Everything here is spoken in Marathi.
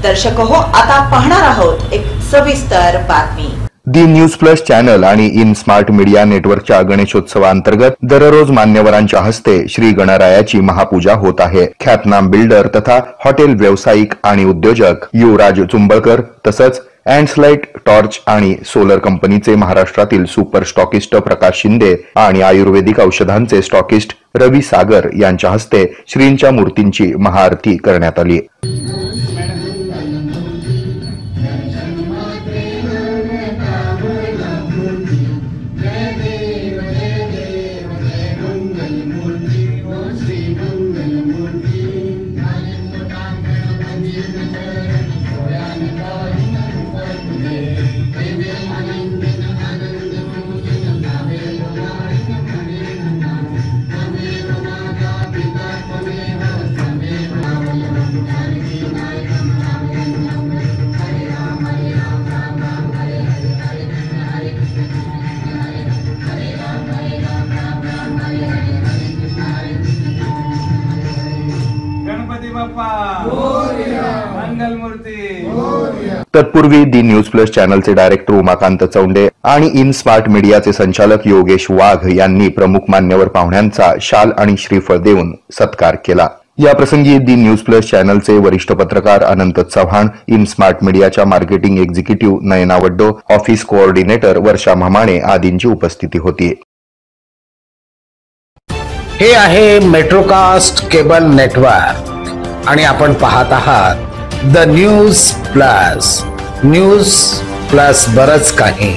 दर्शक हो, आता पाहणार आहोत एक सविस्तर बातमी। दी न्यूज प्लस चॅनल आणि इन स्मार्ट मीडिया नेटवर्कच्या गणेशोत्सवाअंतर्गत दररोज मान्यवरांच्या हस्ते श्री गणरायाची महापूजा होत आहे। ख्यातनाम बिल्डर तथा हॉटेल व्यावसायिक आणि उद्योजक युवराज चुंबळकर तसंच अँड्सलाइट टॉर्च आणि सोलर कंपनीचे महाराष्ट्रातील सुपर स्टॉकिस्ट प्रकाश शिंदे आणि आयुर्वेदिक औषधांचे स्टॉकिस्ट रवी सागर यांच्या हस्ते श्रींच्या मूर्तींची महाआरती करण्यात आली। तत्पूर्वी दी news plus चॅनलचे director Umakant Chaunde आणि इन स्मार्ट मीडियाचे संचालक योगेश वाघ यांनी प्रमुख मान्यवर पाहुण्यांचा शाल आणि श्रीफळ देऊन सत्कार केला। या प्रसंगी दी न्यूज प्लस चॅनलचे वरिष्ठ पत्रकार अनंत चव्हाण, इन स्मार्ट मीडियाच्या marketing executive Nayana Vaddo, office coordinator Varsha Mhamane आदींची उपस्थिती होती। हे आहे मेट्रोकास्ट केबल नेटवर्क आणि आपण पाहत आहात द न्यूज प्लस बरच काही।